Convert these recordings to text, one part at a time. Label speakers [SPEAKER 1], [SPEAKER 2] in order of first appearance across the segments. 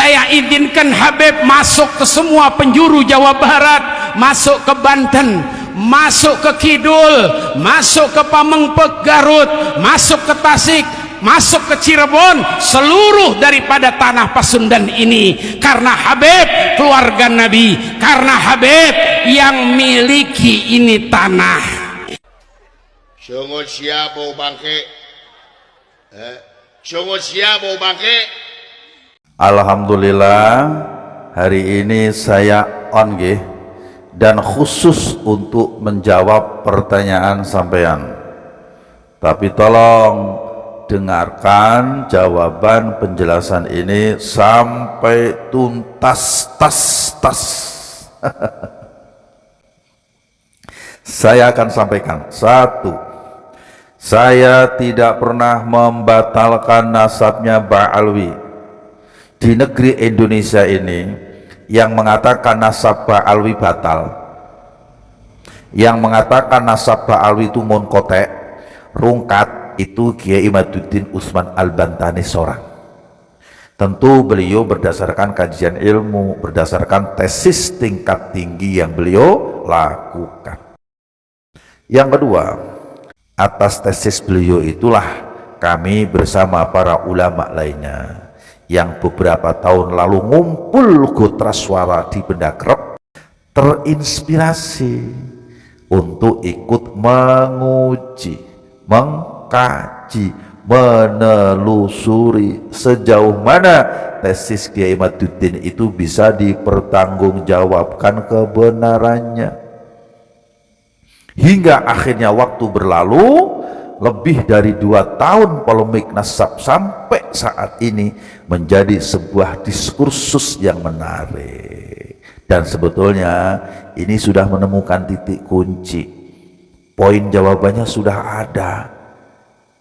[SPEAKER 1] saya izinkan Habib masuk ke semua penjuru Jawa Barat, masuk ke Banten, masuk ke Kidul, masuk ke Pamengpek Garut, masuk ke Tasik, masuk ke Cirebon, seluruh daripada tanah Pasundan ini, karena Habib keluarga Nabi, karena Habib yang miliki ini tanah.
[SPEAKER 2] Sungut siap bau bangke, sungut siap bau bangke.
[SPEAKER 3] Alhamdulillah hari ini saya on nggih, dan khusus untuk menjawab pertanyaan sampean. Tapi tolong dengarkan jawaban penjelasan ini sampai tuntas tas. Saya akan sampaikan. Satu, saya tidak pernah membatalkan nasabnya Ba'alwi. Di negeri Indonesia ini yang mengatakan nasab Ba'alwi batal, yang mengatakan nasab Ba'alwi itu munqati', rungkat, itu Kiai Imaduddin Utsman Al-Bantani seorang. Tentu beliau berdasarkan kajian ilmu, berdasarkan tesis tingkat tinggi yang beliau lakukan. Yang kedua, atas tesis beliau itulah kami bersama para ulama lainnya yang beberapa tahun lalu ngumpul Gotra Suara di Benda Krep terinspirasi untuk ikut menguji, mengkaji, menelusuri sejauh mana tesis Kiai Imaduddin itu bisa dipertanggungjawabkan kebenarannya. Hingga akhirnya waktu berlalu, lebih dari 2 tahun polemik nasab sampai saat ini menjadi sebuah diskursus yang menarik, dan sebetulnya ini sudah menemukan titik kunci, poin jawabannya sudah ada.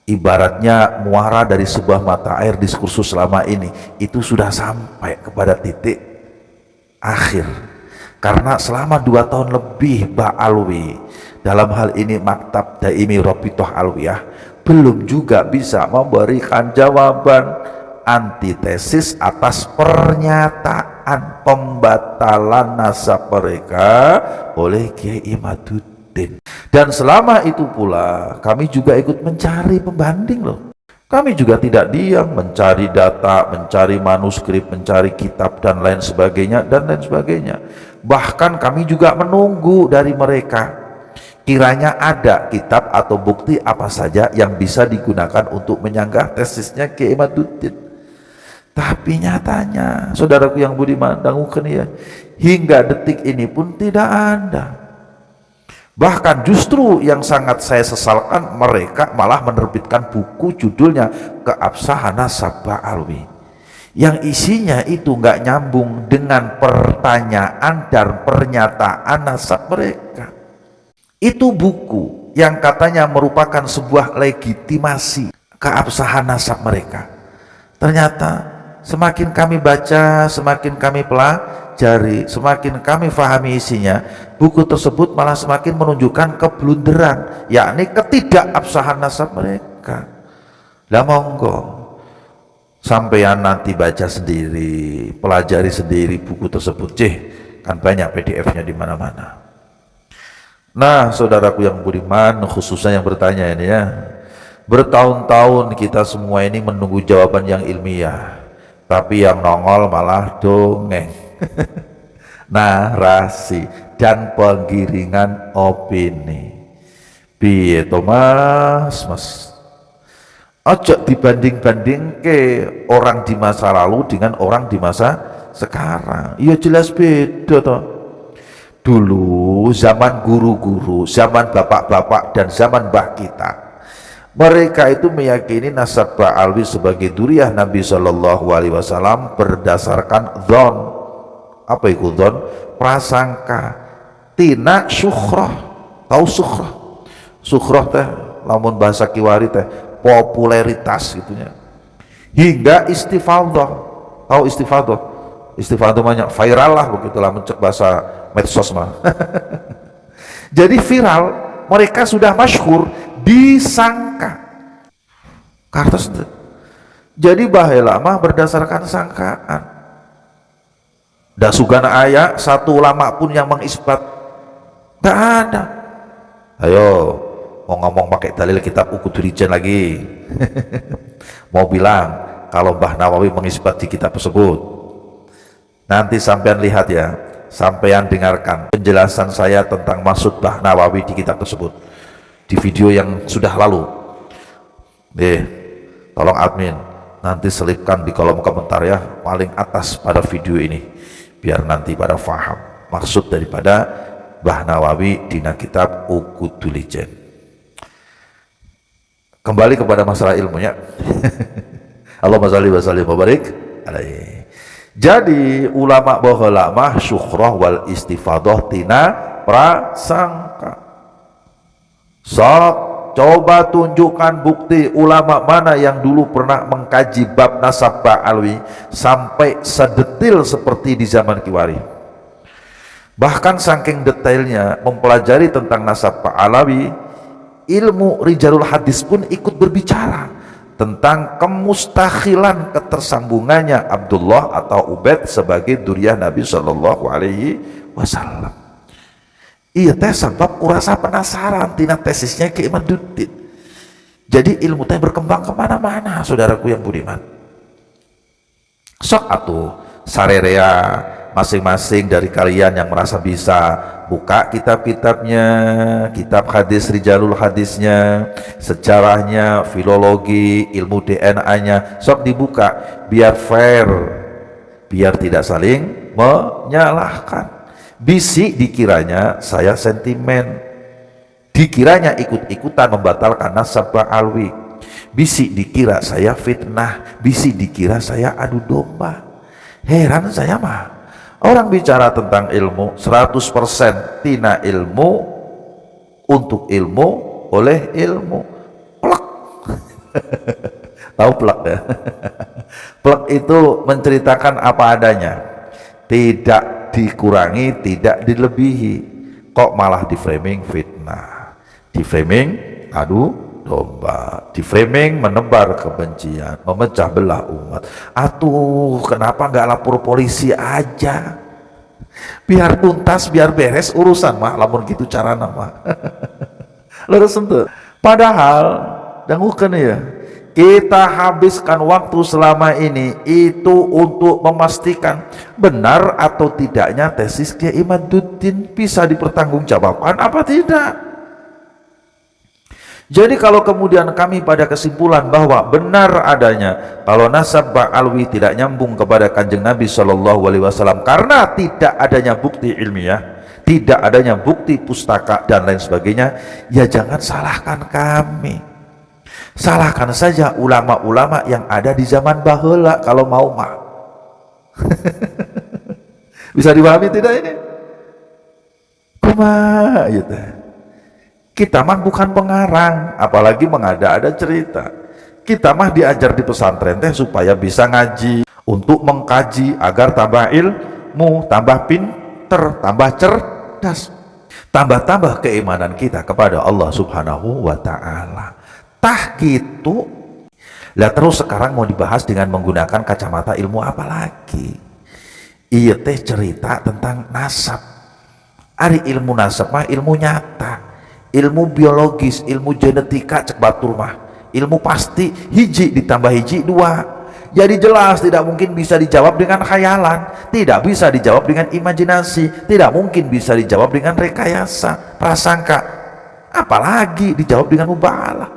[SPEAKER 3] Ibaratnya muara dari sebuah mata air diskursus selama ini itu sudah sampai kepada titik akhir, karena selama 2 tahun lebih Ba'alwi, dalam hal ini Maktab Daimi Rabithah Alwiyah, belum juga bisa memberikan jawaban antitesis atas pernyataan pembatalan nasab mereka oleh Kiai Imaduddin. Dan selama itu pula kami juga ikut mencari pembanding loh. Kami juga tidak diam, mencari data, mencari manuskrip, mencari kitab dan lain sebagainya dan lain sebagainya. Bahkan kami juga menunggu dari mereka kiranya ada kitab atau bukti apa saja yang bisa digunakan untuk menyanggah tesisnya Kiai Imaduddin. Tapi nyatanya, saudaraku yang budiman, dangukeun ya, hingga detik ini pun tidak ada. Bahkan justru yang sangat saya sesalkan, mereka malah menerbitkan buku judulnya Keabsahan Nasab Ba'alwi, yang isinya itu nggak nyambung dengan pertanyaan dan pernyataan nasab mereka. Itu buku yang katanya merupakan sebuah legitimasi keabsahan nasab mereka. Ternyata semakin kami baca, semakin kami pelajari, semakin kami fahami isinya, buku tersebut malah semakin menunjukkan keblunderan, yakni ketidakabsahan nasab mereka. Lah monggo sampeyan nanti baca sendiri, pelajari sendiri buku tersebut. Kan banyak PDF-nya di mana-mana. Nah, saudaraku yang budiman, khususnya yang bertanya ini ya, bertahun-tahun kita semua ini menunggu jawaban yang ilmiah, tapi yang nongol malah dongeng, narasi dan penggiringan opini. Piye to mas? Ojo dibanding-banding ke orang di masa lalu dengan orang di masa sekarang. Iya jelas beda toh. Dulu zaman guru-guru, zaman bapak-bapak dan zaman mbah kita, mereka itu meyakini nasab Ba'alwi sebagai duriyah Nabi Shallallahu Alaihi Wasallam berdasarkan dzon. Apa itu dzon? Prasangka. Tina sukhroh. Tahu sukhroh? Sukhroh teh, lamun bahasa Kiwari teh popularitas gitunya. Hingga istifadhah. Tahu istifadhah? Istifadhah banyak viral lah begitulah, mencek bahasa medsos mah. Jadi viral, mereka sudah masyhur, disangka. Kartos jadi baheula mah berdasarkan sangkaan. Da sugana ayat satu ulama pun yang mengisbat, nggak ada. Ayo mau ngomong pakai dalil kitab Ukudurijen lagi. Mau bilang kalau Mbah Nawawi mengisbat di kitab tersebut. Nanti sampean lihat ya, sampean dengarkan penjelasan saya tentang maksud Mbah Nawawi di kitab tersebut di video yang sudah lalu. Tolong admin nanti selipkan di kolom komentar ya, paling atas pada video ini, biar nanti pada faham maksud daripada Mbah Nawawi di kitab Ukudurijen. Kembali kepada masalah ilmunya. Allahumma shalli wa sallim wa barik alaihi. Jadi ulama baheula mah syukhrah wal istifadah tina prasangka. Sok coba tunjukkan bukti ulama mana yang dulu pernah mengkaji bab nasab ba'alwi sampai sedetil seperti di zaman Kiwari. Bahkan saking detailnya mempelajari tentang nasab ba'alawi, ilmu rijalul hadis pun ikut berbicara tentang kemustakhilan ketersambungannya Abdullah atau Ubaid sebagai duriyah Nabi Shallallahu Alaihi Wasallam. Iya teh sebab kurasa penasaran tina tesisnya Ki Imaduddin. Jadi ilmu teh berkembang kemana-mana, saudaraku yang budiman. Sok atuh sarerea masing-masing dari kalian yang merasa bisa buka kitab-kitabnya, kitab hadis rijalul hadisnya, sejarahnya, filologi, ilmu DNA-nya, sok dibuka biar fair, biar tidak saling menyalahkan. Bisi dikiranya saya sentimen, dikiranya ikut-ikutan membatalkan nasab ba'alwi, bisi dikira saya fitnah, bisi dikira saya adu domba. Heran saya mah, orang bicara tentang ilmu 100% tina ilmu, untuk ilmu, oleh ilmu. Plek. Tahu plek ya? Plek itu menceritakan apa adanya, tidak dikurangi, tidak dilebihi. Kok malah di framing fitnah, di framing adu domba, di framing menebar kebencian, memecah belah umat. Atuh kenapa nggak lapor polisi aja, biar tuntas, biar beres urusan mah, lamun gitu cara nama. Leres ente. Padahal dangukeun ya, kita habiskan waktu selama ini itu untuk memastikan benar atau tidaknya tesis Kiai Imaduddin bisa dipertanggungjawabkan apa tidak. Jadi kalau kemudian kami pada kesimpulan bahwa benar adanya kalau nasab ba'alwi tidak nyambung kepada kanjeng Nabi Shallallahu Alaihi Wasallam karena tidak adanya bukti ilmiah, tidak adanya bukti pustaka dan lain sebagainya, ya jangan salahkan kami. Salahkan saja ulama-ulama yang ada di zaman baheula kalau mau mah. Bisa dipahami tidak ini? Kumaha gitu. Kita mah bukan pengarang, apalagi mengada-ada cerita. Kita mah diajar di pesantren teh supaya bisa ngaji, untuk mengkaji agar tambah ilmu, tambah pinter, tambah cerdas, tambah-tambah keimanan kita kepada Allah Subhanahu wa Ta'ala. Tah gitu. Lah terus sekarang mau dibahas dengan menggunakan kacamata ilmu apa lagi? Iya teh cerita tentang nasab. Ari ilmu nasab mah ilmu nyata, ilmu biologis, ilmu genetika cek batur mah ilmu pasti, hiji ditambah hiji 2. Jadi jelas tidak mungkin bisa dijawab dengan khayalan, tidak bisa dijawab dengan imajinasi, tidak mungkin bisa dijawab dengan rekayasa, prasangka, apalagi dijawab dengan mubahalah.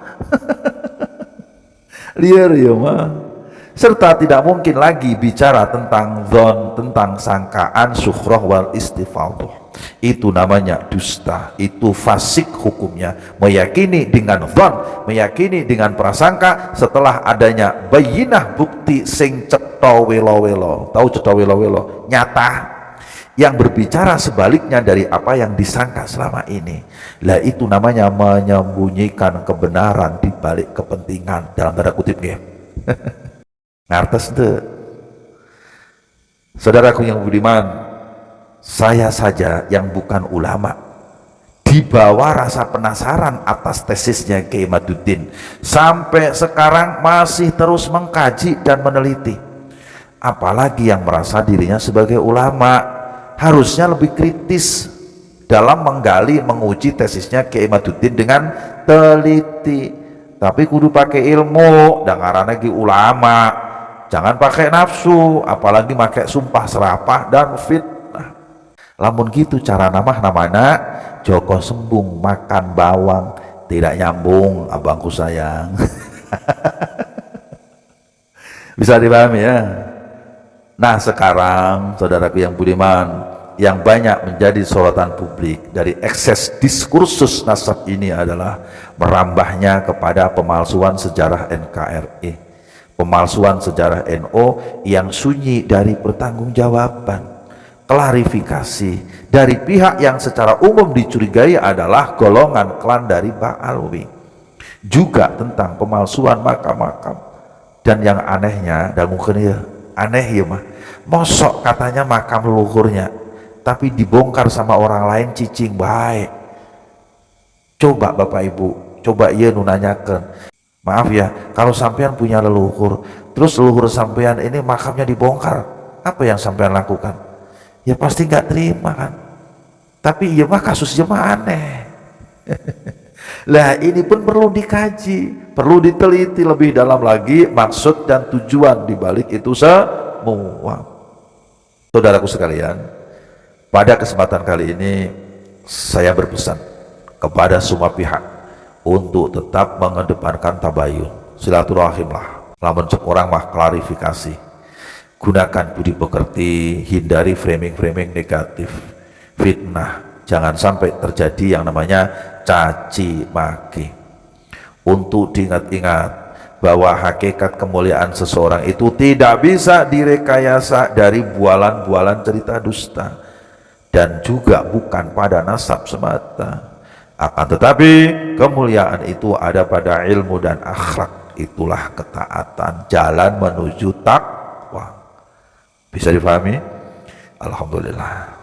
[SPEAKER 3] Liar ya mah. Serta tidak mungkin lagi bicara tentang dzon, tentang sangkaan, sukhrah wal istifadah. Itu namanya dusta, itu fasik hukumnya. Meyakini dengan dzon, meyakini dengan prasangka setelah adanya bayinah bukti sing cetha welo-welo. Tahu cetha welo-welo? Nyata. Yang berbicara sebaliknya dari apa yang disangka selama ini. Lah itu namanya menyembunyikan kebenaran di balik kepentingan, dalam tanda kutip ya. Ngartes deh. Saudaraku yang budiman, saya saja yang bukan ulama dibawa rasa penasaran atas tesisnya Kiai Imaduddin, sampai sekarang masih terus mengkaji dan meneliti. apalagi yang merasa dirinya sebagai ulama. Harusnya lebih kritis dalam menggali, menguji tesisnya Kiai Imaduddin dengan teliti. Tapi kudu pakai ilmu, dan ngaranna ge ulama. Jangan pakai nafsu, apalagi pakai sumpah serapah dan fitnah. Lamun gitu cara namana Joko Sembung makan bawang, tidak nyambung abangku sayang. Bisa dipahami ya? Nah sekarang saudaraku yang budiman, yang banyak menjadi sorotan publik dari ekses diskursus nasab ini adalah merambahnya kepada pemalsuan sejarah NKRI, pemalsuan sejarah NO yang sunyi dari pertanggungjawaban, klarifikasi dari pihak yang secara umum dicurigai adalah golongan klan dari Ba'alwi, juga tentang pemalsuan makam-makam. Dan yang anehnya, dan mungkin ya aneh ya mah, mosok katanya makam leluhurnya tapi dibongkar sama orang lain cicing baik. Coba Bapak Ibu, coba iya nunanyakan, maaf ya, kalau sampean punya leluhur terus leluhur sampean ini makamnya dibongkar, apa yang sampean lakukan? Ya pasti nggak terima kan. Tapi iya mah kasusnya mah aneh. Lah ini pun perlu dikaji, perlu diteliti lebih dalam lagi maksud dan tujuan dibalik itu semua. Saudaraku sekalian, pada kesempatan kali ini saya berpesan kepada semua pihak untuk tetap mengedepankan tabayun, silaturahimlah. Lamun cek orang mah klarifikasi, gunakan budi pekerti, hindari framing-framing negatif, fitnah. Jangan sampai terjadi yang namanya caci maki. Untuk diingat-ingat bahwa hakikat kemuliaan seseorang itu tidak bisa direkayasa dari bualan-bualan cerita dusta, dan juga bukan pada nasab semata. Akan tetapi kemuliaan itu ada pada ilmu dan akhlak. Itulah ketaatan, jalan menuju takwa. Bisa difahami? Alhamdulillah.